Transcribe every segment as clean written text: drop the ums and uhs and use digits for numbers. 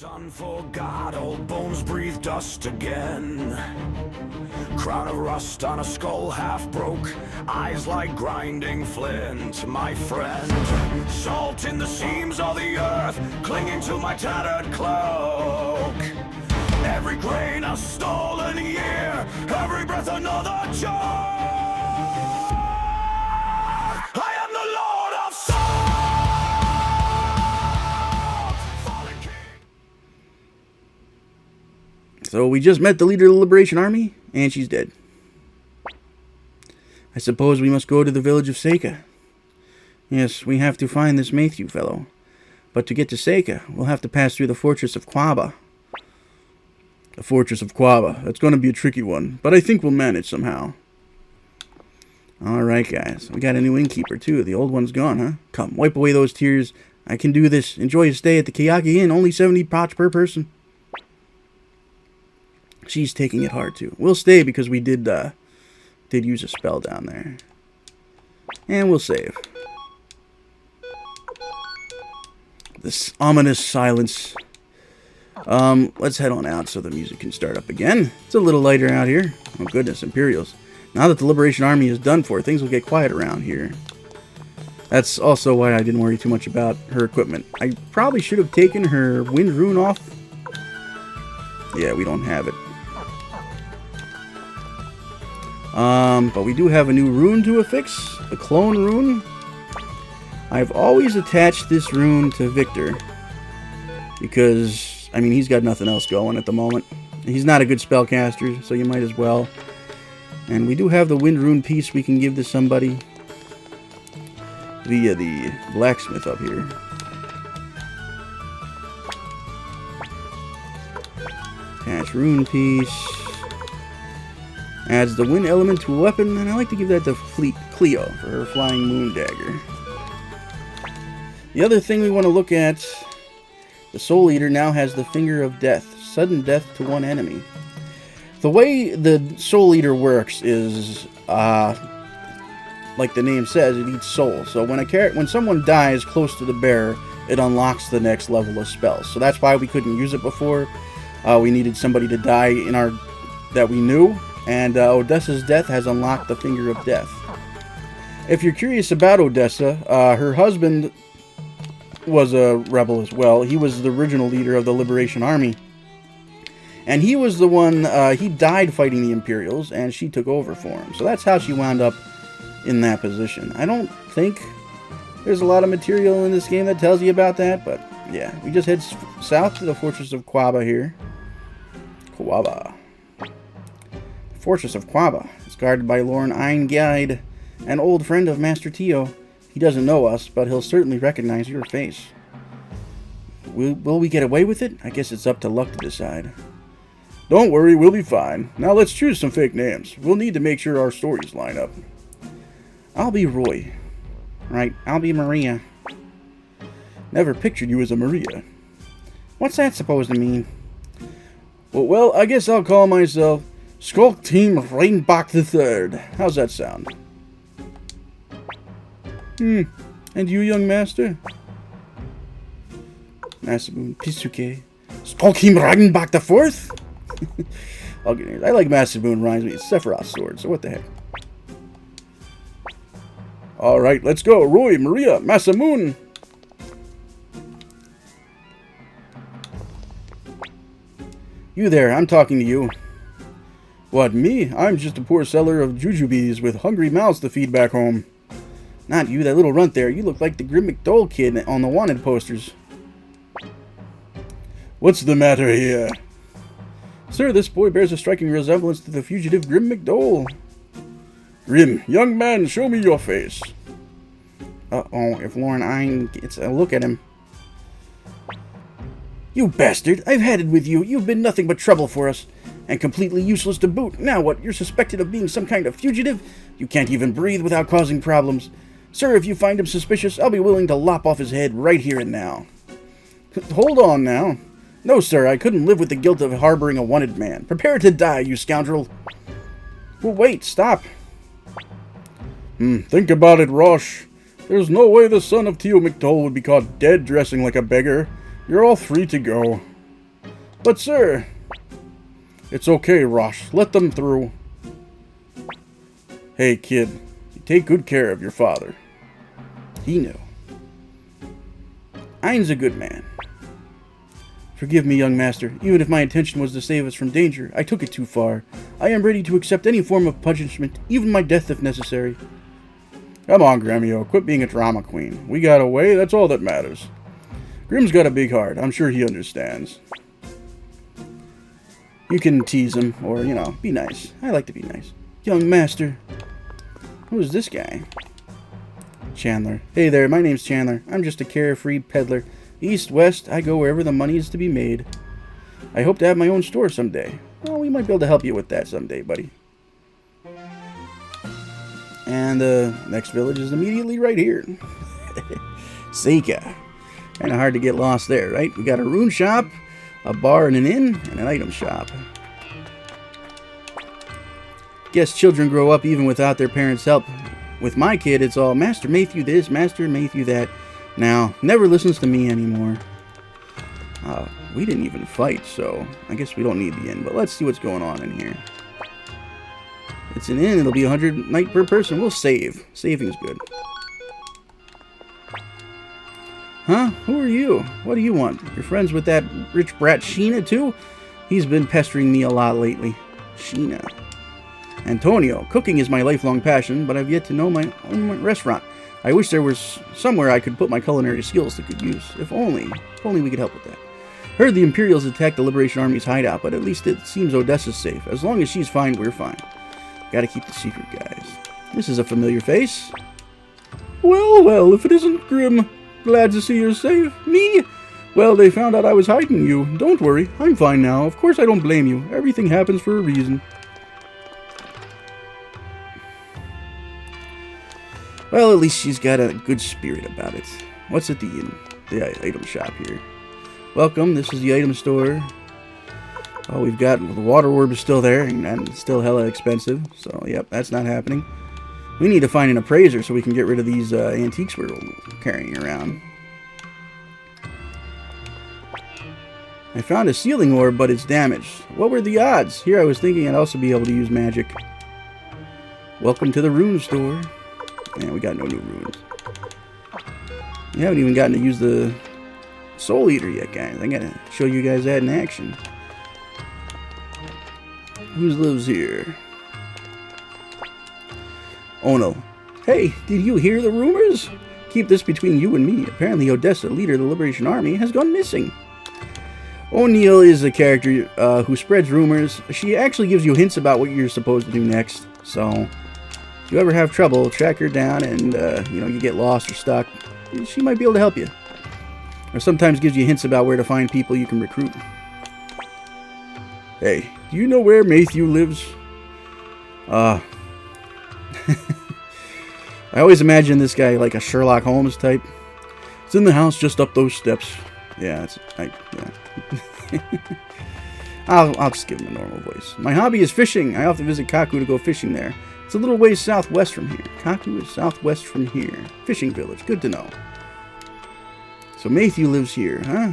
Sun forgot, old bones breathe dust again. Crown of rust on a skull half broke, eyes like grinding flint, my friend. Salt in the seams of the earth, clinging to my tattered cloak. Every grain a stolen year, every breath another joke. I am the Lord of Salt, fallen king. So we just met the leader of the Liberation Army, and she's dead. I suppose we must go to the village of Seika. Yes, we have to find this Matthew fellow. But to get to Seika, we'll have to pass through the fortress of Quaba. The fortress of Quaba. That's going to be a tricky one, but I think we'll manage somehow. Alright, guys. We got a new innkeeper, too. The old one's gone, huh? Come, wipe away those tears. I can do this. Enjoy your stay at the Kayaki Inn. Only 70 pots per person. She's taking it hard, too. We'll stay because we did use a spell down there. And we'll save. This ominous silence. Let's head on out so the music can start up again. It's a little lighter out here. Oh, goodness, Imperials. Now that the Liberation Army is done for, things will get quiet around here. That's also why I didn't worry too much about her equipment. I probably should have taken her Wind Rune off. Yeah, we don't have it. But we do have a new rune to affix, the Clone Rune. I've always attached this rune to Victor, because, I mean, he's got nothing else going at the moment. He's not a good spellcaster, so you might as well. And we do have the Wind Rune piece we can give to somebody via the blacksmith up here. Attach rune piece. Adds the wind element to a weapon, and I like to give that to Cleo for her flying moon dagger. The other thing we want to look at, the Soul Eater now has the Finger of Death, sudden death to one enemy. The way the Soul Eater works is, like the name says, it eats souls. So when someone dies close to the bearer, it unlocks the next level of spells. So that's why we couldn't use it before. We needed somebody to die that we knew. And Odessa's death has unlocked the Finger of Death. If you're curious about Odessa, her husband was a rebel as well. He was the original leader of the Liberation Army. And he was the one, he died fighting the Imperials, and she took over for him. So that's how she wound up in that position. I don't think there's a lot of material in this game that tells you about that, but yeah. We just head south to the Fortress of Quaba here. Quaba. Fortress of Quaba is guarded by Lorne i&ii, an old friend of Master Tio. He doesn't know us, but he'll certainly recognize your face. Will we get away with it? I guess it's up to luck to decide. Don't worry, we'll be fine. Now let's choose some fake names. We'll need to make sure our stories line up. I'll be Roy. Right, I'll be Maria. Never pictured you as a Maria. What's that supposed to mean? Well, I guess I'll call myself Skulk Team Reinbach III. How's that sound? And you, young master? Masaboon Pisuke. Skulk Team Reinbach IV? I'll get it. I like Masaboon, reminds me. It's Sephiroth's sword, so what the heck? Alright, let's go. Roy, Maria, Masamoon. You there, I'm talking to you. What, me? I'm just a poor seller of jujubes with hungry mouths to feed back home. Not you, that little runt there. You look like the Grim McDole kid on the wanted posters. What's the matter here? Sir, this boy bears a striking resemblance to the fugitive Grim McDole. Grim, young man, show me your face. Uh-oh, if Lorne i&ii gets a look at him. You bastard, I've had it with you. You've been nothing but trouble for us. And completely useless to boot. Now what, you're suspected of being some kind of fugitive? You can't even breathe without causing problems. Sir, if you find him suspicious, I'll be willing to lop off his head right here and now. Hold on now. No, sir, I couldn't live with the guilt of harboring a wanted man. Prepare to die, you scoundrel. Well, wait, stop. Think about it, Rosh. There's no way the son of Tio McDole would be caught dead dressing like a beggar. You're all free to go. But, sir... It's okay, Rosh. Let them through. Hey, kid. You take good care of your father. He knew. Ein's a good man. Forgive me, young master. Even if my intention was to save us from danger, I took it too far. I am ready to accept any form of punishment, even my death if necessary. Come on, Gremio. Quit being a drama queen. We got away, that's all that matters. Grim's got a big heart. I'm sure he understands. You can tease him, or, you know, be nice. I like to be nice. Young master. Who's this guy? Chandler. Hey there, my name's Chandler. I'm just a carefree peddler. East, west, I go wherever the money is to be made. I hope to have my own store someday. Well, we might be able to help you with that someday, buddy. And the next village is immediately right here. Seika. Kind of hard to get lost there, right? We got a rune shop, a bar and an inn, and an item shop. Guess children grow up even without their parents' help. With my kid, it's all, Master Matthew this, Master Matthew that. Now, never listens to me anymore. We didn't even fight, so I guess we don't need the inn. But let's see what's going on in here. It's an inn. It'll be 100 night per person. We'll save. Saving's good. Huh? Who are you? What do you want? You're friends with that rich brat Sheena, too? He's been pestering me a lot lately. Sheena. Antonio. Cooking is my lifelong passion, but I've yet to know my own restaurant. I wish there was somewhere I could put my culinary skills to good use. If only we could help with that. Heard the Imperials attacked the Liberation Army's hideout, but at least it seems Odessa's safe. As long as she's fine, we're fine. Gotta keep the secret, guys. This is a familiar face. Well, well, if it isn't Grim. Glad to see you're safe. Me? Well, they found out I was hiding you. Don't worry, I'm fine now. Of course I don't blame you. Everything happens for a reason. Well, at least she's got a good spirit about it. What's at the item shop here? Welcome, this is the item store. Oh, we've got the water orb is still there, and it's still hella expensive. So, yep, that's not happening. We need to find an appraiser so we can get rid of these antiques we're carrying around. I found a sealing orb, but it's damaged. What were the odds? Here I was thinking I'd also be able to use magic. Welcome to the rune store. Man, we got no new runes. We haven't even gotten to use the Soul Eater yet, guys. I gotta show you guys that in action. Who lives here? Oh no. Hey, did you hear the rumors? Keep this between you and me. Apparently Odessa, leader of the Liberation Army, has gone missing. O'Neill is a character who spreads rumors. She actually gives you hints about what you're supposed to do next. So, if you ever have trouble, track her down and, you get lost or stuck, she might be able to help you. Or sometimes gives you hints about where to find people you can recruit. Hey, do you know where Matthew lives? I always imagine this guy like a Sherlock Holmes type. It's in the house just up those steps. Yeah, I'll just give him a normal voice. My hobby is fishing. I often visit Kaku to go fishing there. It's a little ways southwest from here. Kaku is southwest from here. Fishing village. Good to know. So Matthew lives here, huh?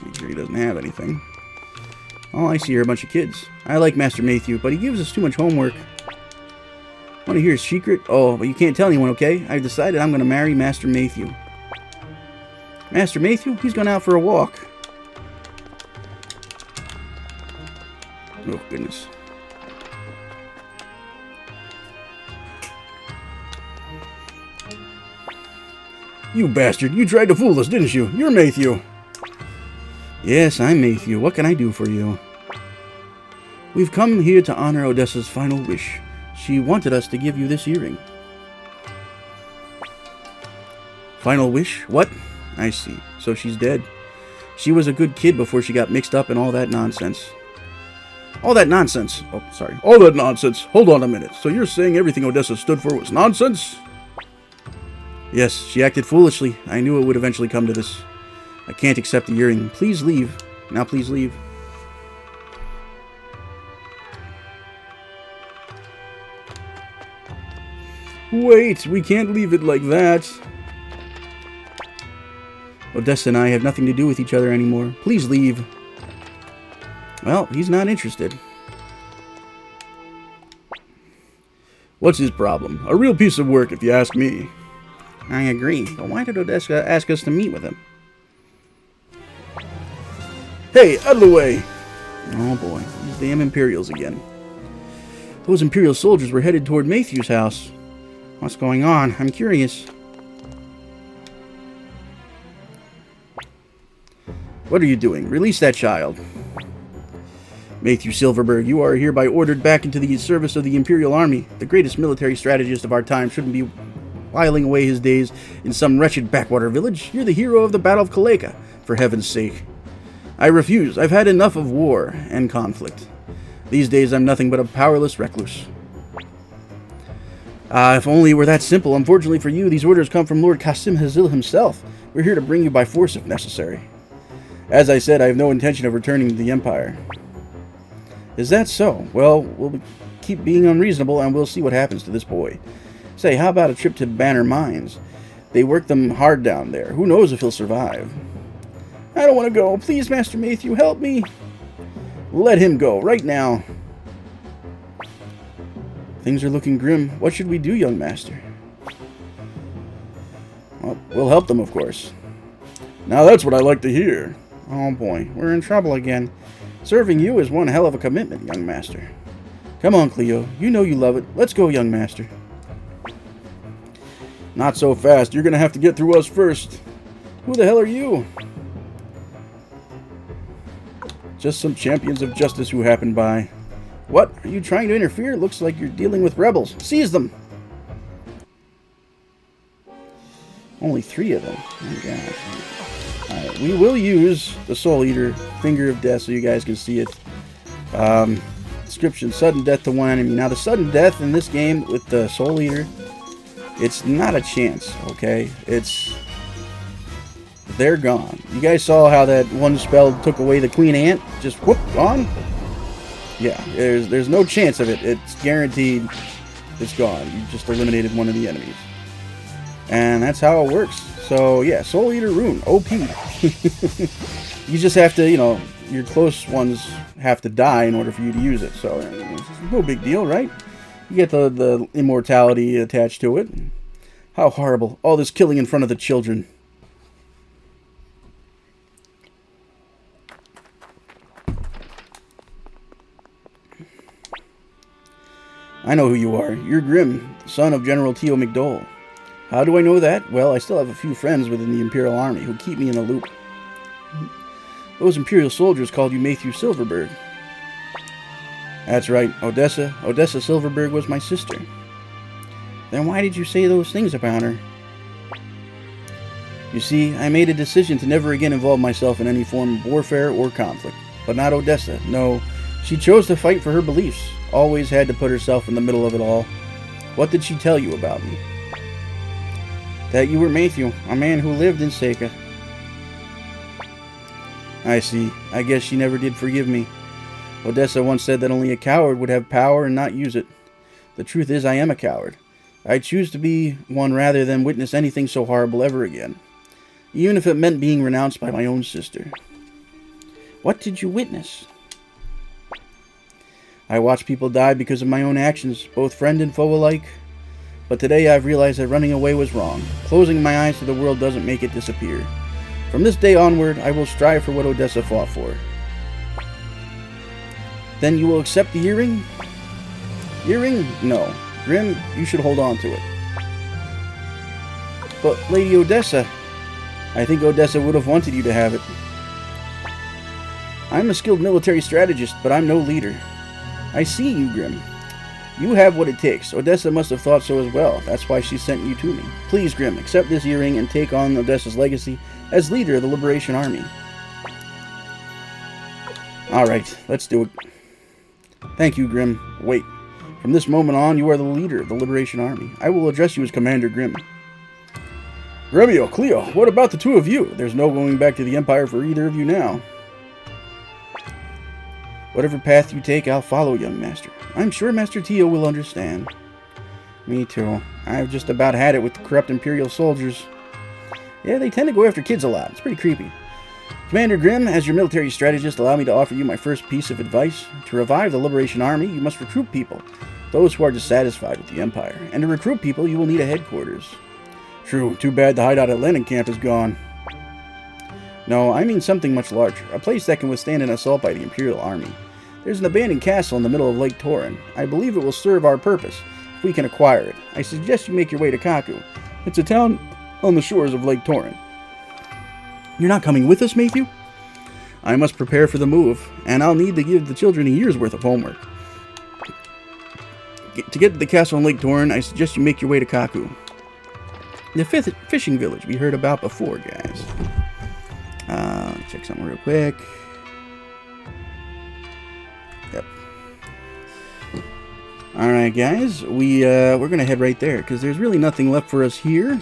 Make sure he doesn't have anything. All I see are a bunch of kids. I like Master Matthew, but he gives us too much homework. Want to hear his secret? Oh, but you can't tell anyone, okay? I've decided I'm going to marry Master Matthew. Master Matthew? He's gone out for a walk. Oh, goodness. You bastard! You tried to fool us, didn't you? You're Matthew. Yes, I'm Matthew. What can I do for you? We've come here to honor Odessa's final wish. She wanted us to give you this earring. Final wish? What? I see. So she's dead. She was a good kid before she got mixed up in all that nonsense. All that nonsense. Oh, sorry. All that nonsense. Hold on a minute. So you're saying everything Odessa stood for was nonsense? Yes, she acted foolishly. I knew it would eventually come to this. I can't accept the earring. Please leave. Now please leave. Wait, we can't leave it like that. Odessa and I have nothing to do with each other anymore. Please leave. Well, he's not interested. What's his problem? A real piece of work, if you ask me. I agree, but why did Odessa ask us to meet with him? Hey, out of the way! Oh boy, these damn Imperials again. Those Imperial soldiers were headed toward Matthew's house. What's going on? I'm curious. What are you doing? Release that child. Matthew Silverberg, you are hereby ordered back into the service of the Imperial Army. The greatest military strategist of our time shouldn't be whiling away his days in some wretched backwater village. You're the hero of the Battle of Kaleka, for heaven's sake. I refuse. I've had enough of war and conflict. These days I'm nothing but a powerless recluse. If only it were that simple. Unfortunately for you, these orders come from Lord Qasim Hazil himself. We're here to bring you by force if necessary. As I said, I have no intention of returning to the Empire. Is that so? Well, we'll keep being unreasonable and we'll see what happens to this boy. Say, how about a trip to Banner Mines? They work them hard down there. Who knows if he'll survive? I don't want to go. Please, Master Matthew, help me. Let him go, right now. Things are looking grim. What should we do, young master? Well, we'll help them, of course. Now that's what I like to hear. Oh boy, we're in trouble again. Serving you is one hell of a commitment, young master. Come on, Cleo. You know you love it. Let's go, young master. Not so fast. You're going to have to get through us first. Who the hell are you? Just some champions of justice who happened by. What? Are you trying to interfere? Looks like you're dealing with rebels. Seize them! Only 3 of them. Oh my gosh. Alright, we will use the Soul Eater Finger of Death so you guys can see it. Description, sudden death to one enemy. Now the sudden death in this game with the Soul Eater, it's not a chance, okay? They're gone. You guys saw how that one spell took away the Queen Ant? Just whoop, gone? Yeah, there's no chance of it. It's guaranteed it's gone. You just eliminated one of the enemies. And that's how it works. So, yeah, Soul Eater Rune, OP. You just have to, you know, your close ones have to die in order for you to use it. So, no big deal, right? You get the immortality attached to it. How horrible. All this killing in front of the children. I know who you are. You're Grim, son of General Teo McDole. How do I know that? Well, I still have a few friends within the Imperial Army who keep me in the loop. Those Imperial soldiers called you Matthew Silverberg. That's right, Odessa. Odessa Silverberg was my sister. Then why did you say those things about her? You see, I made a decision to never again involve myself in any form of warfare or conflict. But not Odessa. No, she chose to fight for her beliefs. Always had to put herself in the middle of it all. What did she tell you about me? That you were Matthew, a man who lived in Seika. I see. I guess she never did forgive me. Odessa once said that only a coward would have power and not use it. The truth is, I am a coward. I choose to be one rather than witness anything so horrible ever again. Even if it meant being renounced by my own sister. What did you witness? I watched people die because of my own actions, both friend and foe alike. But today I've realized that running away was wrong. Closing my eyes to the world doesn't make it disappear. From this day onward, I will strive for what Odessa fought for. Then you will accept the earring? Earring? No. Grim, you should hold on to it. But Lady Odessa, I think Odessa would have wanted you to have it. I'm a skilled military strategist, but I'm no leader. I see you, Grim. You have what it takes. Odessa must have thought so as well. That's why she sent you to me. Please, Grim, accept this earring and take on Odessa's legacy as leader of the Liberation Army. Alright, let's do it. Thank you, Grim. Wait. From this moment on, you are the leader of the Liberation Army. I will address you as Commander Grim. Gremio, Cleo, what about the two of you? There's no going back to the Empire for either of you now. Whatever path you take, I'll follow, young master. I'm sure Master Teo will understand. Me too. I've just about had it with the corrupt Imperial soldiers. Yeah, they tend to go after kids a lot. It's pretty creepy. Commander Grimm, as your military strategist, allow me to offer you my first piece of advice. To revive the Liberation Army, you must recruit people, those who are dissatisfied with the Empire. And to recruit people, you will need a headquarters. True, too bad the hideout at Landing Camp is gone. No, I mean something much larger, a place that can withstand an assault by the Imperial Army. There's an abandoned castle in the middle of Lake Torin. I believe it will serve our purpose, if we can acquire it. I suggest you make your way to Kaku. It's a town on the shores of Lake Torin. You're not coming with us, Matthew? I must prepare for the move, and I'll need to give the children a year's worth of homework. To get to the castle in Lake Torin, I suggest you make your way to Kaku. The fifth fishing village we heard about before, guys. Check something real quick. Yep. Alright, guys. We're going to head right there, because there's really nothing left for us here.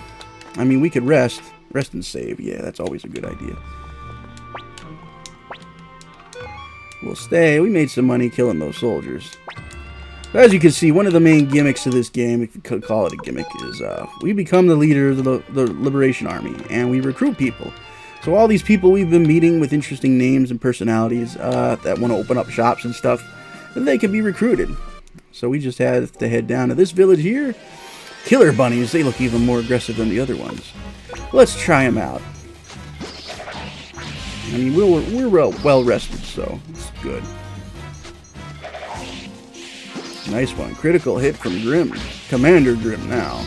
I mean, we could rest. Rest and save. Yeah, that's always a good idea. We'll stay. We made some money killing those soldiers. But as you can see, one of the main gimmicks of this game, if you could call it a gimmick, is we become the leader of the Liberation Army, and we recruit people. So all these people we've been meeting with interesting names and personalities that want to open up shops and stuff, they can be recruited. So we just have to head down to this village here. Killer bunnies, they look even more aggressive than the other ones. Let's try them out. I mean, we're well rested, so it's good. Nice one. Critical hit from Grimm. Commander Grimm now.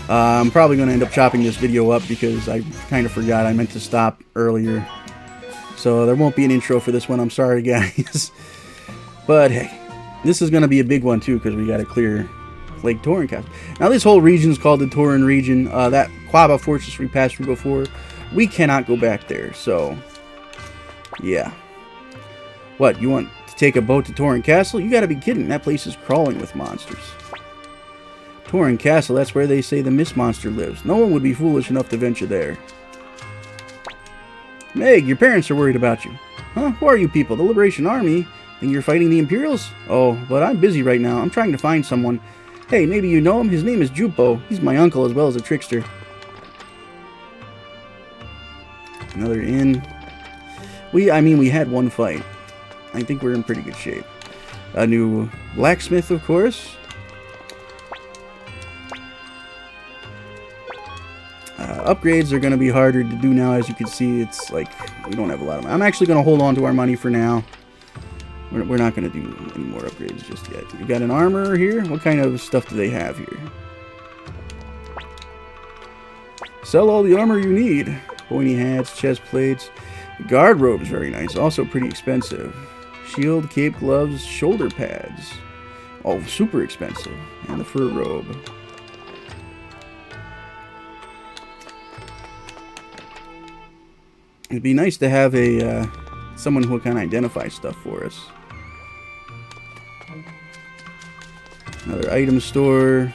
I'm probably going to end up chopping this video up because I kind of forgot I meant to stop earlier. So there won't be an intro for this one. I'm sorry, guys. But hey, this is going to be a big one too because we got to clear Lake Torin Castle. Now this whole region is called the Torin region. That Quaba fortress we passed through before, we cannot go back there. So yeah. What, you want to take a boat to Torin Castle? You got to be kidding. That place is crawling with monsters. Torin Castle, that's where they say the Mist Monster lives. No one would be foolish enough to venture there. Meg, your parents are worried about you. Huh? Who are you people? The Liberation Army? Think you're fighting the Imperials? Oh, but I'm busy right now. I'm trying to find someone. Hey, maybe you know him? His name is Jupo. He's my uncle as well as a trickster. Another inn. We had one fight. I think we're in pretty good shape. A new blacksmith, of course. Upgrades are going to be harder to do now. As you can see, it's like we don't have a lot of money. I'm actually going to hold on to our money for now. We're not going to do any more upgrades just yet. We got an armor here. What kind of stuff do they have here? Sell all the armor you need. Pointy hats, chest plates. The guard robe is very nice. Also pretty expensive. Shield, cape, gloves, shoulder pads. Oh, super expensive. And the fur robe. It'd be nice to have a someone who can identify stuff for us. Another item store.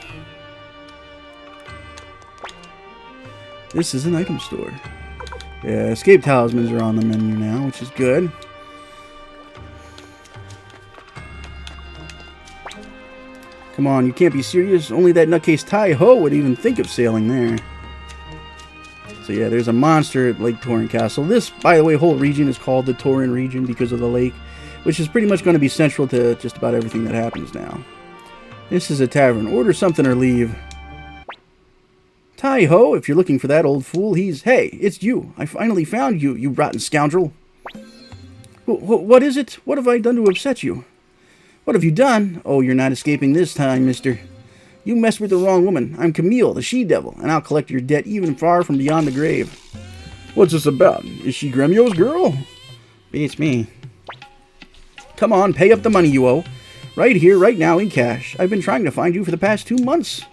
This is an item store. Yeah, escape talismans are on the menu now, which is good. Come on, you can't be serious. Only that nutcase Tai Ho would even think of sailing there. So yeah, there's a monster at Lake Torin Castle. This, by the way, whole region is called the Torin region because of the lake, which is pretty much going to be central to just about everything that happens now. This is a tavern. Order something or leave. Tai Ho, if you're looking for that old fool, he's... Hey, it's you. I finally found you, you rotten scoundrel. What is it? What have I done to upset you? What have you done? Oh, you're not escaping this time, mister. You messed with the wrong woman. I'm Camille, the she-devil, and I'll collect your debt even far from beyond the grave. What's this about? Is she Gremio's girl? It's me. Come on, pay up the money you owe. Right here, right now, in cash. I've been trying to find you for the past 2 months.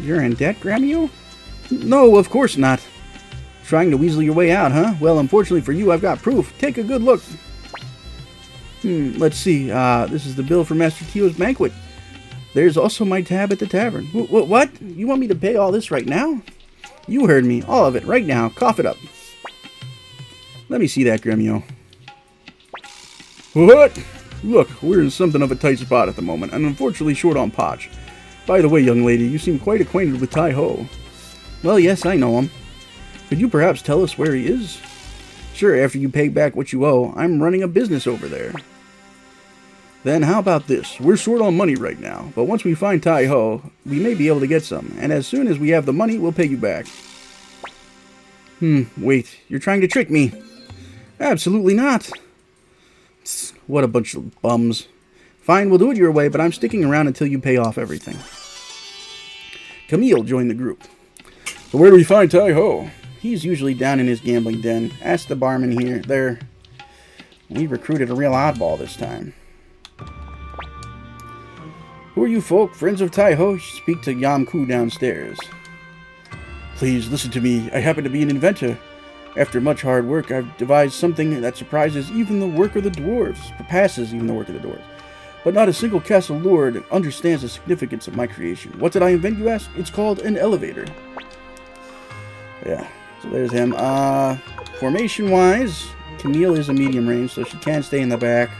You're in debt, Gremio? No, of course not. Trying to weasel your way out, huh? Well, unfortunately for you, I've got proof. Take a good look. Let's see. This is the bill for Master Tio's banquet. There's also my tab at the tavern. What? You want me to pay all this right now? You heard me. All of it, right now. Cough it up. Let me see that, Gremio. What? Look, we're in something of a tight spot at the moment, and unfortunately short on potch. By the way, young lady, you seem quite acquainted with Tai Ho. Well, yes, I know him. Could you perhaps tell us where he is? Sure, after you pay back what you owe. I'm running a business over there. Then how about this? We're short on money right now, but once we find Tai-Ho, we may be able to get some, and as soon as we have the money, we'll pay you back. Wait, you're trying to trick me. Absolutely not. What a bunch of bums. Fine, we'll do it your way, but I'm sticking around until you pay off everything. Camille joined the group. So where do we find Tai-Ho? He's usually down in his gambling den. Ask the barman here. There. We recruited a real oddball this time. Who are you folk? Friends of Tai-Ho? Speak to Yam-Ku downstairs. Please, listen to me. I happen to be an inventor. After much hard work, I've devised something that surprises even the work of the dwarves. Surpasses even the work of the dwarves. But not a single castle lord understands the significance of my creation. What did I invent, you ask? It's called an elevator. Yeah, so there's him. Formation-wise, Camille is a medium range, so she can stay in the back.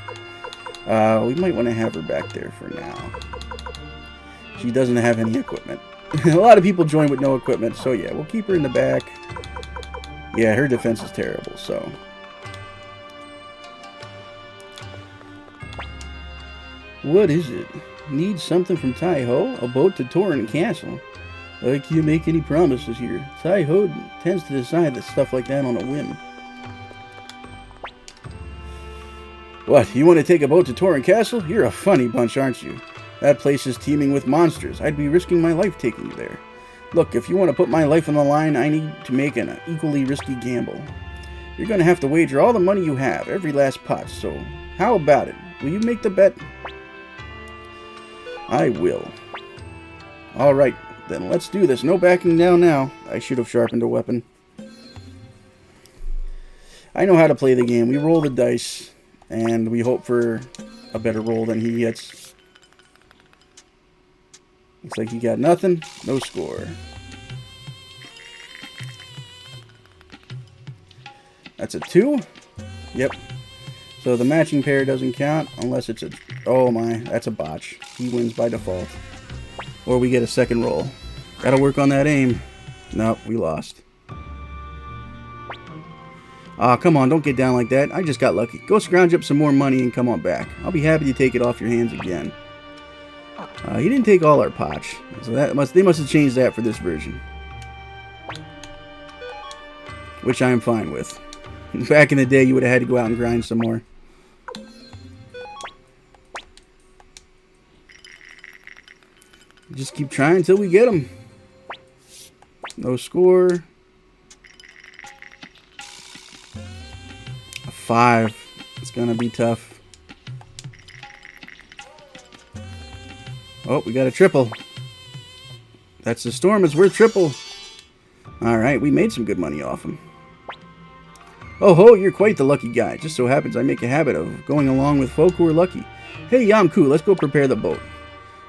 We might want to have her back there for now. She doesn't have any equipment. A lot of people join with no equipment, so yeah, we'll keep her in the back. Yeah, her defense is terrible, so. What is it? Need something from Tai-Ho? A boat to Torrent Castle? I can't make any promises here. Tai-Ho tends to decide that stuff like that on a whim. What, you want to take a boat to Torrent Castle? You're a funny bunch, aren't you? That place is teeming with monsters. I'd be risking my life taking you there. Look, if you want to put my life on the line, I need to make an equally risky gamble. You're going to have to wager all the money you have, every last pot, so how about it? Will you make the bet? I will. Alright, then let's do this. No backing down now. I should have sharpened a weapon. I know how to play the game. We roll the dice, and we hope for a better roll than he gets. Looks like he got nothing. No score. That's a 2? Yep. So the matching pair doesn't count unless it's a... Oh my, that's a botch. He wins by default. Or we get a second roll. Gotta work on that aim. Nope, we lost. Aw, come on, don't get down like that. I just got lucky. Go scrounge up some more money and come on back. I'll be happy to take it off your hands again. He didn't take all our potch, so they must have changed that for this version. Which I am fine with. Back in the day, you would have had to go out and grind some more. Just keep trying until we get them. No score. A 5. It's gonna be tough. Oh, we got a triple. That's the storm. It's worth triple. Alright, we made some good money off him. Oh ho, you're quite the lucky guy. Just so happens I make a habit of going along with folk who are lucky. Hey, Yam-Ku, let's go prepare the boat.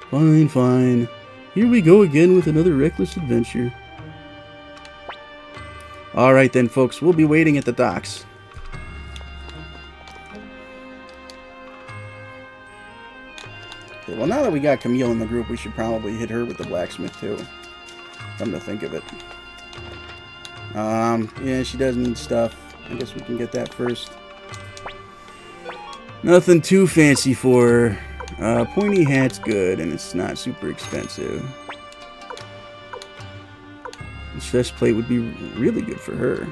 Fine, fine. Here we go again with another reckless adventure. Alright then, folks. We'll be waiting at the docks. Well, now that we got Camille in the group, we should probably hit her with the blacksmith, too. Come to think of it. Yeah, she does need stuff. I guess we can get that first. Nothing too fancy for her. Pointy hat's good, and it's not super expensive. The chest plate would be really good for her.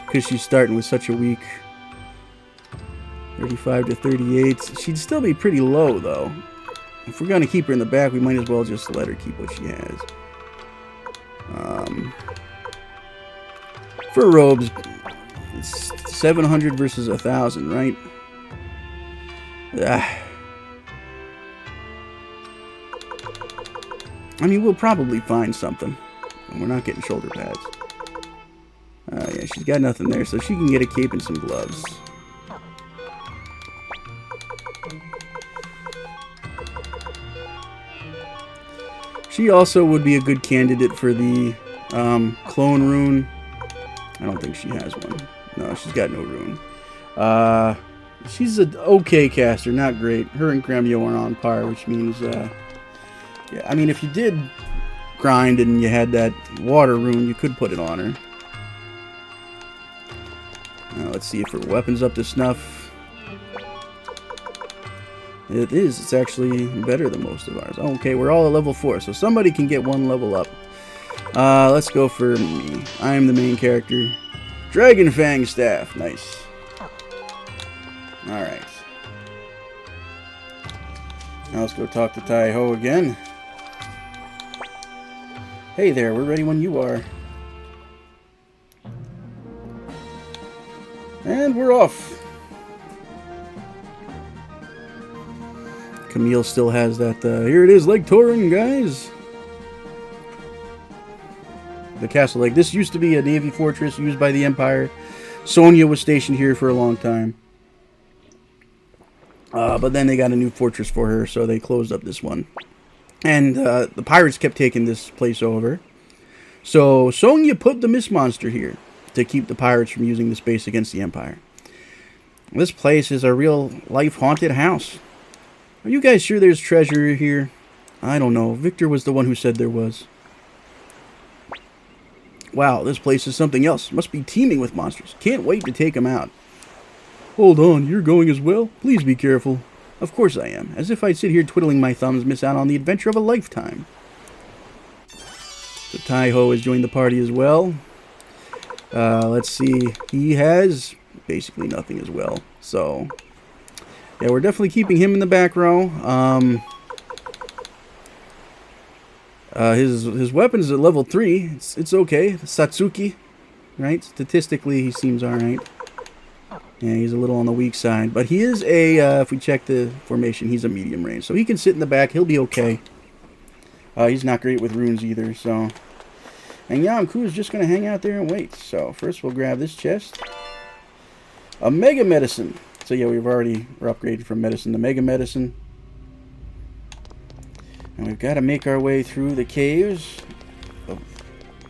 Because she's starting with such a weak 35 to 38. She'd still be pretty low, though. If we're going to keep her in the back, we might as well just let her keep what she has. For robes, it's 700 versus 1,000, right? I mean, we'll probably find something. We're not getting shoulder pads. Yeah, she's got nothing there, so she can get a cape and some gloves. She also would be a good candidate for the clone rune. I don't think she has one. No, she's got no rune. She's an okay caster, not great. Her and Gremio are on par, which means, yeah, I mean, if you did grind and you had that water rune, you could put it on her. Now, let's see if her weapon's up to snuff. It is. It's actually better than most of ours. Okay, we're all at level 4, so somebody can get one level up. Let's go for me. I am the main character. Dragon Fang Staff. Nice. Alright. Now let's go talk to Tai-Ho again. Hey there, we're ready when you are. And we're off. Camille still has that, here it is, Lake Torin, guys. The castle lake. This used to be a navy fortress used by the Empire. Sonya was stationed here for a long time. But then they got a new fortress for her, so they closed up this one. And the pirates kept taking this place over. So Sonya put the Mist Monster here to keep the pirates from using the space against the Empire. This place is a real-life haunted house. Are you guys sure there's treasure here? I don't know. Victor was the one who said there was. Wow, this place is something else. Must be teeming with monsters. Can't wait to take them out. Hold on, you're going as well? Please be careful. Of course I am. As if I'd sit here twiddling my thumbs, miss out on the adventure of a lifetime. So Tai-Ho has joined the party as well. Let's see. He has basically nothing as well. So, yeah, we're definitely keeping him in the back row. His weapon's at level 3. It's okay. Satsuki, right? Statistically, he seems alright. Yeah, he's a little on the weak side. But he is a, if we check the formation, he's a medium range. So he can sit in the back. He'll be okay. He's not great with runes either, so. And Yamku is just going to hang out there and wait. So first we'll grab this chest. A Mega Medicine. So yeah, we're upgraded from Medicine to Mega Medicine. And we've got to make our way through the caves of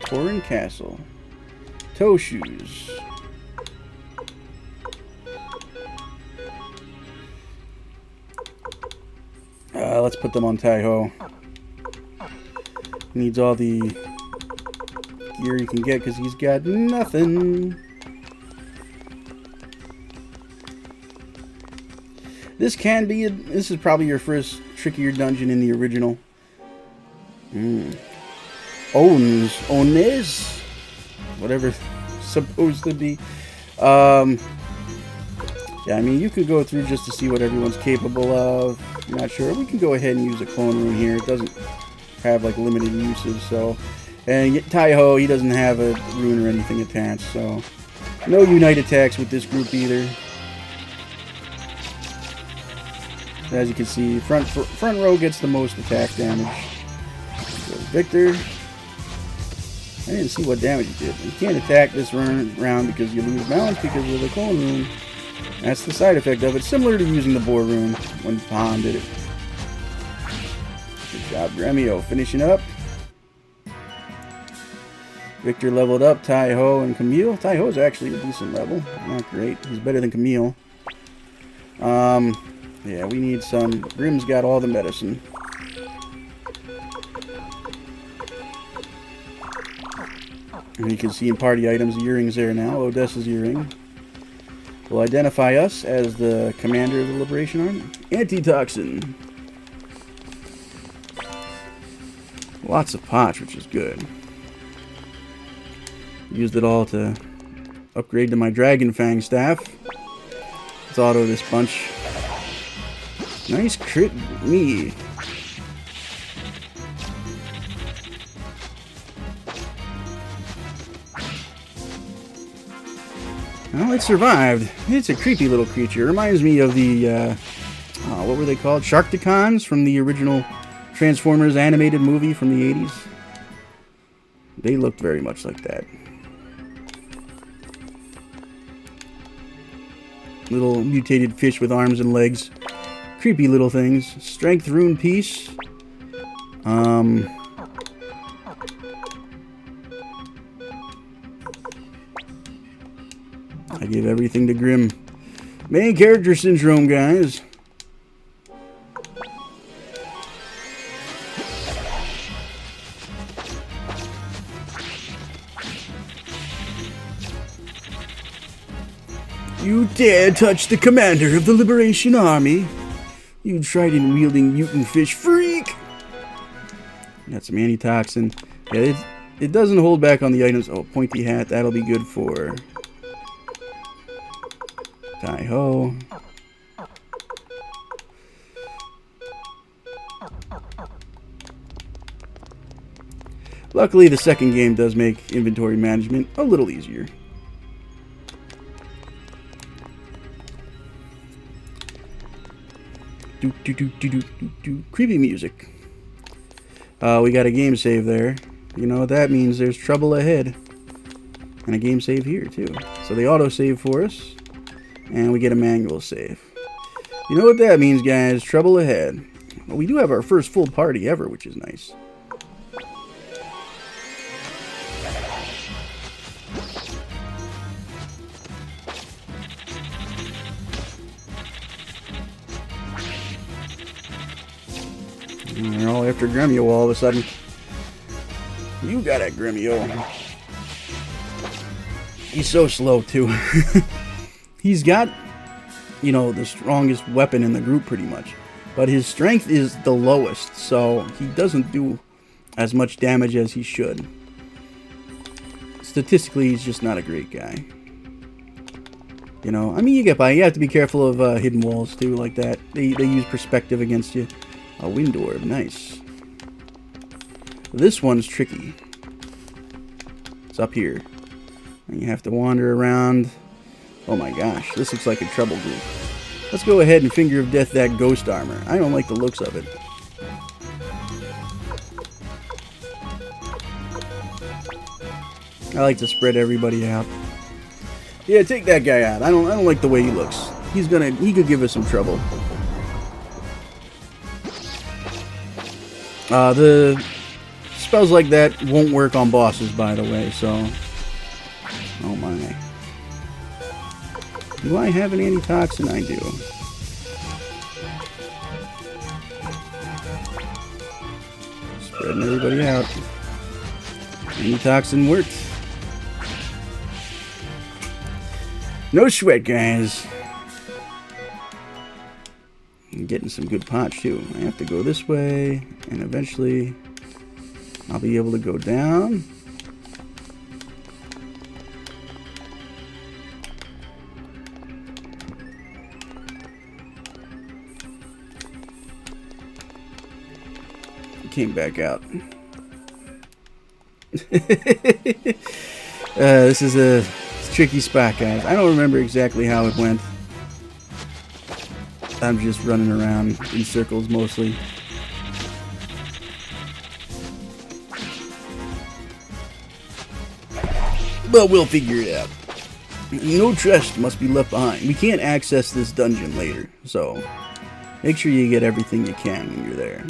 Torin Castle. Toe shoes. Let's put them on Tai-Ho. Needs all the gear he can get because he's got nothing. This is probably your first trickier dungeon in the original. Ones, whatever it's supposed to be. Yeah, I mean, you could go through just to see what everyone's capable of. I'm not sure. We can go ahead and use a clone rune here. It doesn't have like limited uses, so. And Tai-Ho, he doesn't have a rune or anything attached, so. No unite attacks with this group either. As you can see, front row gets the most attack damage. So Victor. I didn't see what damage he did. You can't attack this round because you lose balance because of the clone rune. That's the side effect of it, similar to using the boar rune when Pan did it. Good job, Gremio. Finishing up. Victor leveled up Tai-Ho and Camille. Tai-Ho's actually a decent level. Not great. He's better than Camille. Yeah, we need some. Grim's got all the medicine. And you can see in party items the earrings there now. Odessa's earring will identify us as the commander of the Liberation Army. Antitoxin. Lots of pots, which is good. Used it all to upgrade to my Dragon Fang staff. Let's auto this bunch. Nice crit me. Well, it survived. It's a creepy little creature. It reminds me of the, what were they called? Sharkticons from the original Transformers animated movie from the 80s. They looked very much like that. Little mutated fish with arms and legs. Creepy little things. Strength rune piece. I give everything to Grim. Main character syndrome, guys. You dare touch the commander of the Liberation Army? You trident-wielding mutant fish freak! Got some antitoxin. Yeah, it doesn't hold back on the items. Oh, pointy hat. That'll be good for Tai-Ho. Luckily, the second game does make inventory management a little easier. Creepy music. We got a game save there. You know what that means? There's trouble ahead. And a game save here, too. So they auto-save for us. And we get a manual save. You know what that means, guys? Trouble ahead. Well, we do have our first full party ever, which is nice. And they're all after Gremio all of a sudden. You got it, Gremio. He's so slow, too. He's got, you know, the strongest weapon in the group, pretty much. But his strength is the lowest, so he doesn't do as much damage as he should. Statistically, he's just not a great guy. You know, I mean, you get by. You have to be careful of hidden walls, too, like that. They use perspective against you. A wind orb, nice. This one's tricky. It's up here. And you have to wander around. Oh my gosh, this looks like a trouble group. Let's go ahead and Finger of Death that ghost armor. I don't like the looks of it. I like to spread everybody out. Yeah, take that guy out. I don't like the way he looks. He could give us some trouble. The spells like that won't work on bosses, by the way, so... Oh my. Do I have an antitoxin? I do. Spreading everybody out. Antitoxin worked. No sweat, guys. I'm getting some good pots, too. I have to go this way, and eventually I'll be able to go down. Came back out. This is a tricky spot, guys. I don't remember exactly how it went. I'm just running around in circles mostly. But we'll figure it out. No trust must be left behind. We can't access this dungeon later, so make sure you get everything you can when you're there.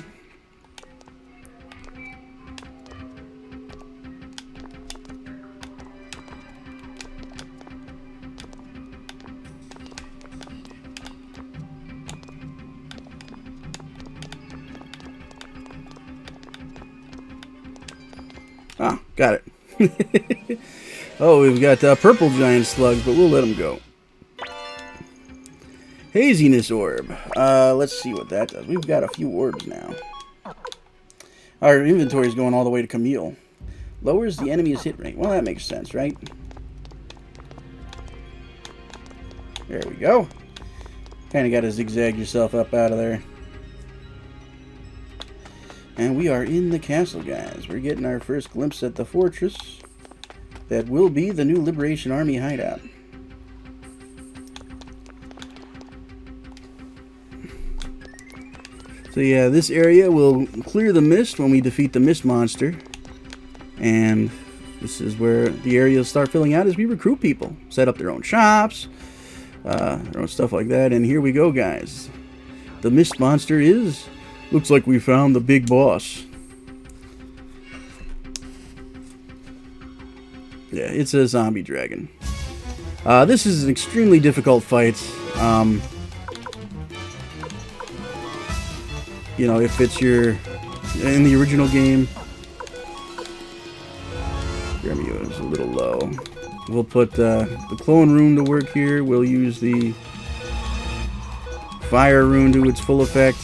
Ah, got it. Oh, we've got purple giant slugs, but we'll let them go. Haziness orb. Let's see what that does. We've got a few orbs now. Our inventory is going all the way to Camille. Lowers the enemy's hit rate. Well, that makes sense, right? There we go. Kind of got to zigzag yourself up out of there. And we are in the castle, guys. We're getting our first glimpse at the fortress. That will be the new Liberation Army hideout. So yeah, this area will clear the mist when we defeat the mist monster. And this is where the area will start filling out as we recruit people. Set up their own shops, their own stuff like that. And here we go, guys. The mist monster is... Looks like we found the big boss. Yeah, it's a zombie dragon. This is an extremely difficult fight. You know, if it's your in the original game, Gremio is a little low. We'll put the clone rune to work here. We'll use the fire rune to its full effect.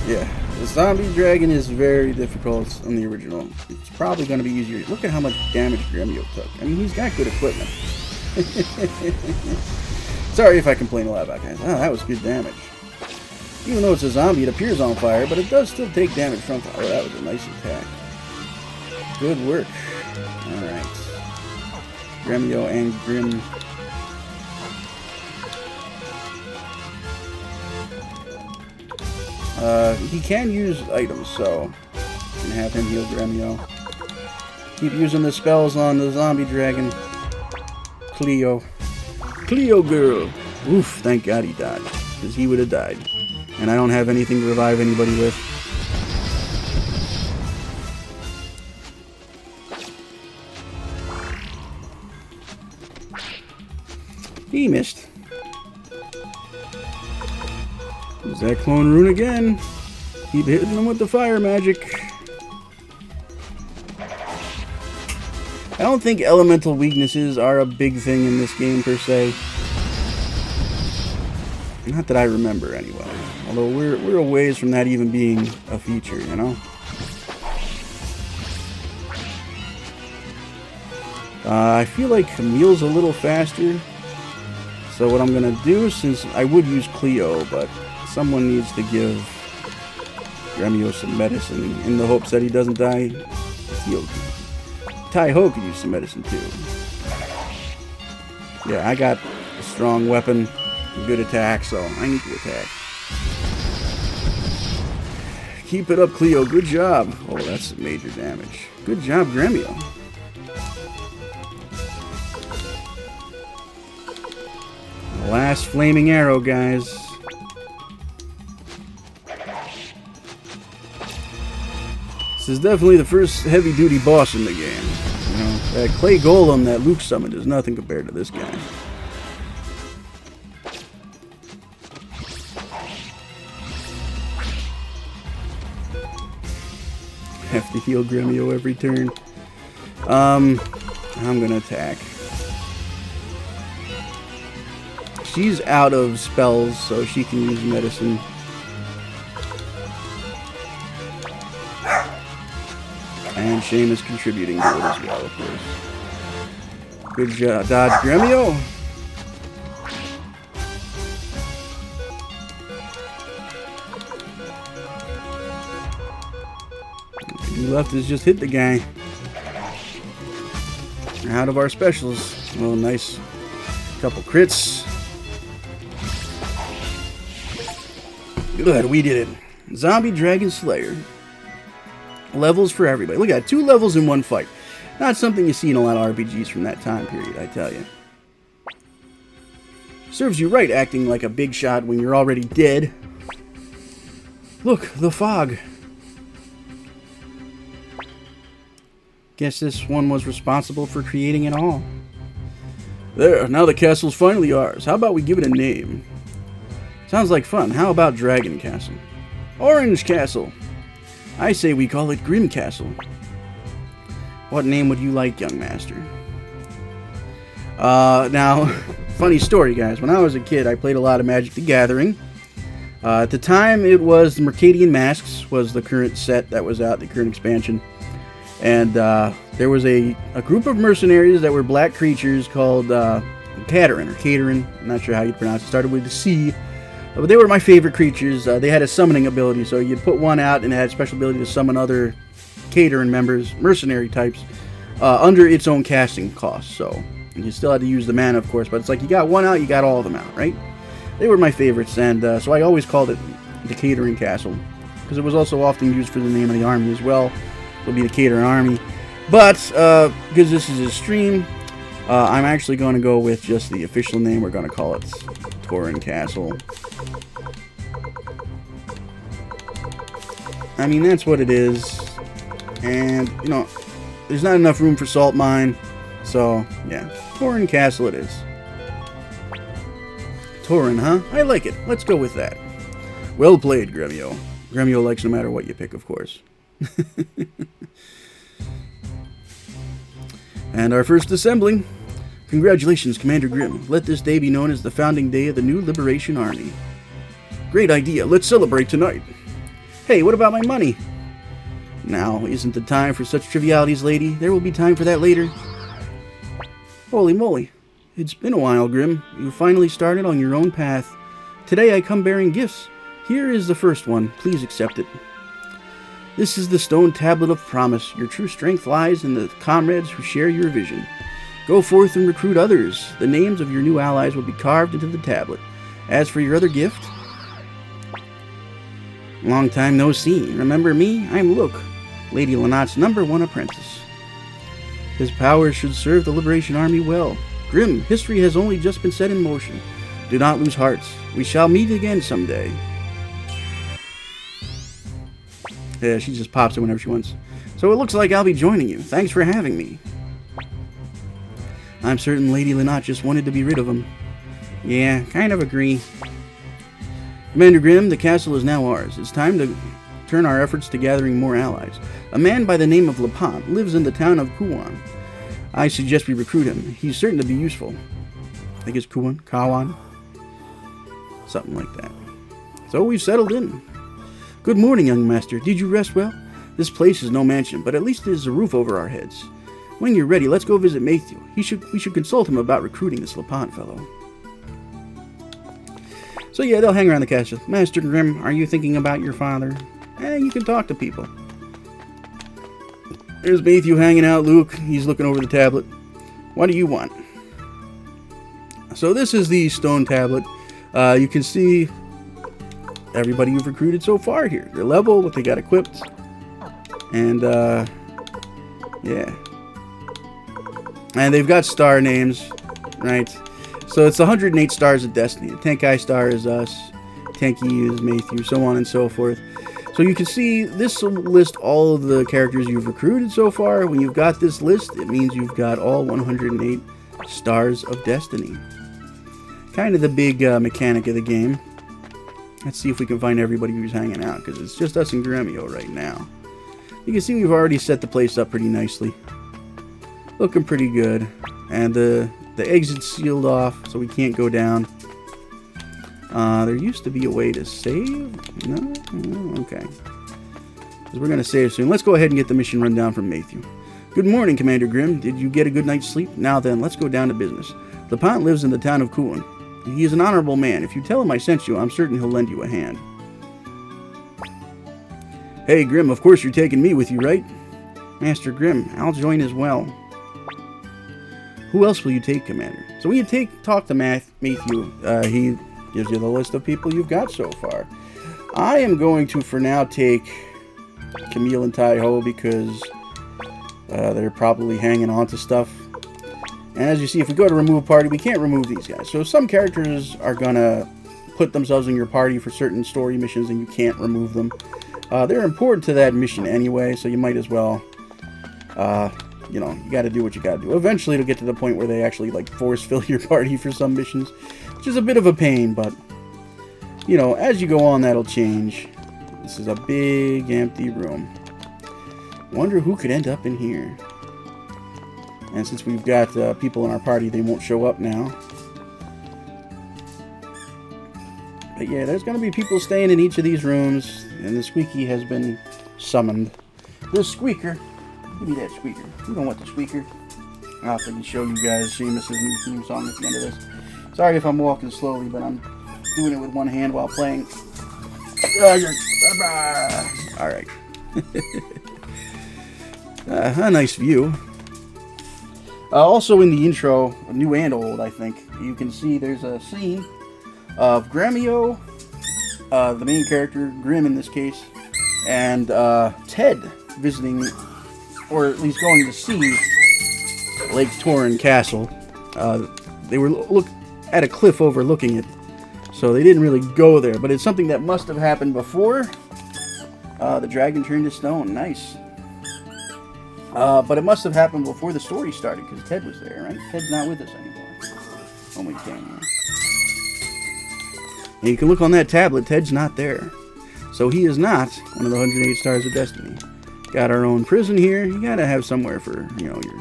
Yeah, the zombie dragon is very difficult on the original. It's probably going to be easier. Look at how much damage Gremio took. I mean, he's got good equipment. Sorry if I complain a lot about guys. Oh, that was good damage. Even though it's a zombie, it appears on fire, but it does still take damage from fire. Oh, that was a nice attack. Good work. Alright. Gremio and Grim. He can use items, so I'm gonna have him heal Gremio. Keep using the spells on the zombie dragon. Cleo. Cleo girl. Oof, thank God he died. Because he would have died. And I don't have anything to revive anybody with. He missed. There's that clone rune again. Keep hitting him with the fire magic. I don't think elemental weaknesses are a big thing in this game per se. Not that I remember anyway. Although we're a ways from that even being a feature, you know? I feel like Camille's a little faster. So what I'm going to do, since I would use Cleo, but someone needs to give Gremio some medicine in the hopes that he doesn't die. Healed. Tai-Ho could use some medicine too. Yeah, I got a strong weapon, a good attack, so I need to attack. Keep it up, Cleo. Good job. Oh, that's major damage. Good job, Gremio. Last flaming arrow, guys. This is definitely the first heavy-duty boss in the game. You know, that clay golem that Luke summoned is nothing compared to this guy. Have to heal Gremio every turn. I'm gonna attack. She's out of spells, so she can use medicine. And Shane is contributing to it as well, of course. Good job, dodge, Gremio. All we left is just hit the guy. We're out of our specials. Oh, nice. Couple crits. Good, we did it. Zombie Dragon Slayer. Levels for everybody. Look at that, 2 levels in one fight. Not something you see in a lot of RPGs from that time period, I tell you. Serves you right acting like a big shot when you're already dead. Look, the fog. Guess this one was responsible for creating it all. There, now the castle's finally ours. How about we give it a name? Sounds like fun. How about Dragon Castle? Orange Castle. I say we call it Grim Castle. What name would you like, young master? Now, funny story, guys. When I was a kid, I played a lot of Magic the Gathering. At the time, it was the Mercadian Masks was the current set that was out, the current expansion. And there was a group of mercenaries that were black creatures called Caterin, or Caterin. I'm not sure how you'd pronounce it. Started with the C. But they were my favorite creatures. They had a summoning ability, so you'd put one out and it had a special ability to summon other Caterin members, mercenary types, under its own casting cost. So you still had to use the mana, of course, but it's like you got one out, you got all of them out, right? They were my favorites, and so I always called it the Caterin Castle, because it was also often used for the name of the army as well. It'll be the Caterin Army. But because this is a stream, I'm actually going to go with just the official name. We're going to call it Torin Castle. I mean, that's what it is. And, you know, there's not enough room for salt mine. So, yeah. Torin Castle it is. Torin, huh? I like it. Let's go with that. Well played, Gremio. Gremio likes no matter what you pick, of course. And our first assembly. Congratulations, Commander Grimm. Let this day be known as the founding day of the new Liberation Army. Great idea. Let's celebrate tonight. Hey, what about my money? Now isn't the time for such trivialities, lady. There will be time for that later. Holy moly. It's been a while, Grimm. You finally started on your own path. Today I come bearing gifts. Here is the first one. Please accept it. This is the stone tablet of promise. Your true strength lies in the comrades who share your vision. Go forth and recruit others. The names of your new allies will be carved into the tablet. As for your other gift... Long time no see. Remember me? I'm Luke, Lady Lynotte's #1 apprentice. His powers should serve the Liberation Army well. Grimm, history has only just been set in motion. Do not lose hearts. We shall meet again someday. Yeah, she just pops it whenever she wants. So it looks like I'll be joining you. Thanks for having me. I'm certain Lady Lynotte just wanted to be rid of him. Yeah, kind of agree. Commander Grimm, the castle is now ours. It's time to turn our efforts to gathering more allies. A man by the name of Lepant lives in the town of Kuwan. I suggest we recruit him. He's certain to be useful. I think it's Kuwan? Kawan? Something like that. So we've settled in. Good morning, young master. Did you rest well? This place is no mansion, but at least there's a roof over our heads. When you're ready, let's go visit Matthew. We should consult him about recruiting this Lepant fellow. So yeah, they'll hang around the castle. Master Grimm, are you thinking about your father? You can talk to people. There's Matthew hanging out. Luke, he's looking over the tablet. What do you want? So this is the stone tablet. You can see everybody you've recruited so far here. Their level, what they got equipped. And, yeah. And they've got star names, right? So it's 108 stars of destiny. The Tenkai star is us. Tenki is Matthew, so on and so forth. So you can see this will list all of the characters you've recruited so far. When you've got this list, it means you've got all 108 stars of destiny. Kind of the big mechanic of the game. Let's see if we can find everybody who's hanging out, because it's just us and Gremio right now. You can see we've already set the place up pretty nicely. Looking pretty good. And the exit's sealed off, so we can't go down. There used to be a way to save? No? Oh, okay. Because we're going to save soon. Let's go ahead and get the mission rundown from Matthew. Good morning, Commander Grimm. Did you get a good night's sleep? Now then, let's go down to business. Lepant lives in the town of Kuwan. He is an honorable man. If you tell him I sent you, I'm certain he'll lend you a hand. Hey, Grimm, of course you're taking me with you, right? Master Grimm, I'll join as well. Who else will you take, Commander? So when you talk to Matthew, he gives you the list of people you've got so far. I am going to, for now, take Camille and Tai-Ho because they're probably hanging on to stuff. And as you see, if we go to remove party, we can't remove these guys. So some characters are going to put themselves in your party for certain story missions and you can't remove them. They're important to that mission anyway, so you might as well, you know, you got to do what you got to do. Eventually it'll get to the point where they actually, like, force fill your party for some missions, which is a bit of a pain, but, you know, as you go on, that'll change. This is a big, empty room. Wonder who could end up in here. And since we've got people in our party, they won't show up now. But yeah, there's going to be people staying in each of these rooms, and the squeaky has been summoned. The squeaker. Give me that squeaker. You don't want the squeaker. I'll have to show you guys Seamus's new theme song at the end of this. Sorry if I'm walking slowly, but I'm doing it with one hand while playing. Alright. A nice view. Also in the intro, new and old, I think, you can see there's a scene of Gremio, the main character, Grimm in this case, and Ted visiting, or at least going to see Lake Torin Castle. They were at a cliff overlooking it, so they didn't really go there, but it's something that must have happened before. The dragon turned to stone. Nice. But it must have happened before the story started because Ted was there, right? Ted's not with us anymore when we came here. And you can look on that tablet, Ted's not there. So he is not one of the 108 Stars of Destiny. Got our own prison here. You gotta have somewhere for, you know, your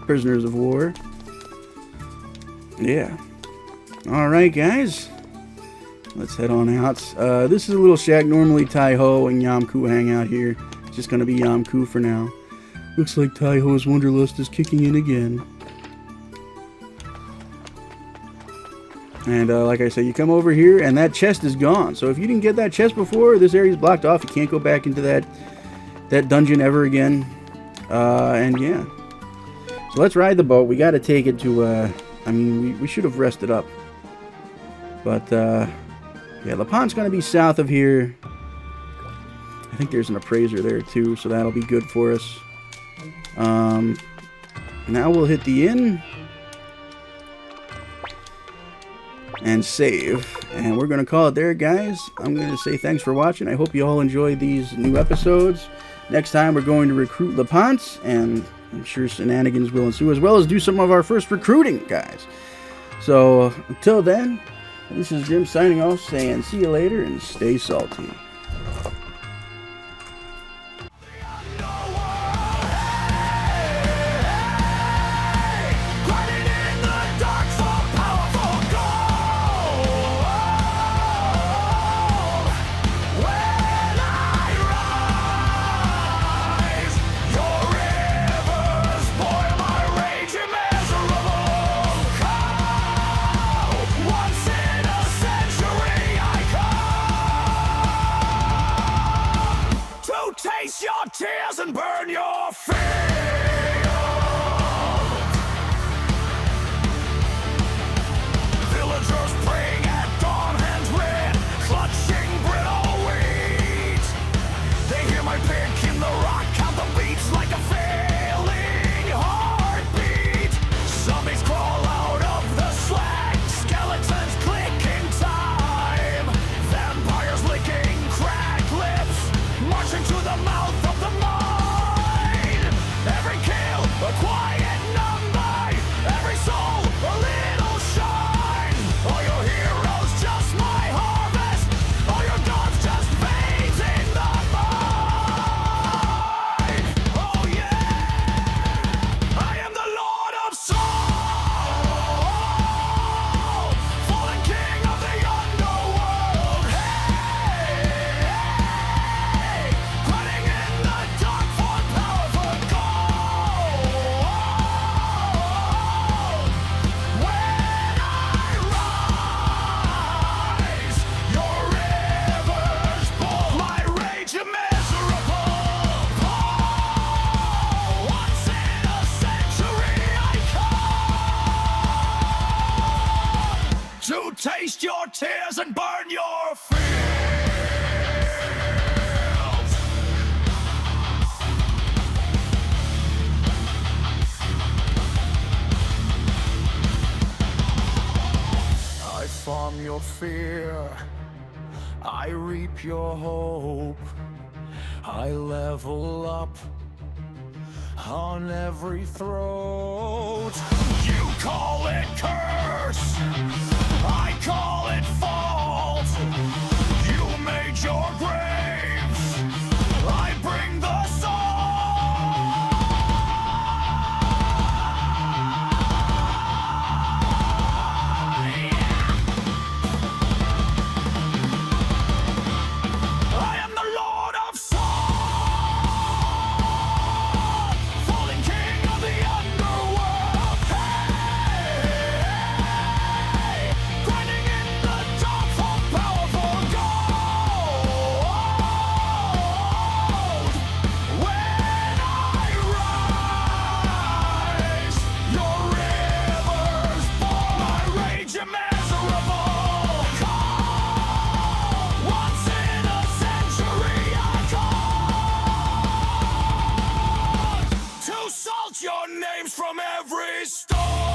prisoners of war. Yeah. Alright, guys. Let's head on out. This is a little shack. Normally Tai-Ho and Yamku hang out here. It's just gonna be Yamku for now. Looks like Tai-Ho's Wanderlust is kicking in again. And like I said, you come over here and that chest is gone. So if you didn't get that chest before, this area is blocked off. You can't go back into that dungeon ever again. And yeah. So let's ride the boat. We got to take it to, I mean, we should have rested up. But, yeah, La Pont's going to be south of here. I think there's an appraiser there too, so that'll be good for us. Now we'll hit the inn. And save. And we're going to call it there, guys. I'm going to say thanks for watching. I hope you all enjoyed these new episodes. Next time, we're going to recruit La Pont, and I'm sure shenanigans will ensue, as well as do some of our first recruiting, guys. So, until then, this is Jim signing off, saying see you later, and stay salty. Taste your tears and burn your field. Villagers praying at dawn, hands red, clutching brittle wheat. They hear my pick in the rock, count the beats like a failing heartbeat. Zombies crawl out of the slack, skeletons click in time. Vampires licking cracked lips, marching to the mouth of the mine. Every kill, a quiet number. Every soul, a little shine. All your heroes, just my harvest. All your gods, just veins in the mine. Oh yeah, I am the Lord of Soul, fallen king of the underworld. Hey, running in the dark for power, for gold. When I rise, your rivers pour. My rage immeasurable. Once in a century I come to taste your tears and burn your fields. I farm your fear, I reap your hope, I level up on every throat. You call it curse, I call it fault. You made your graves, I bring the I am the Lord of Soul, fallen king of the underworld. Hey, grinding in the dark for power, for gold. When I rise, your rivers pour. My rage immeasurable. Once in a century I come to salt your names from every stone.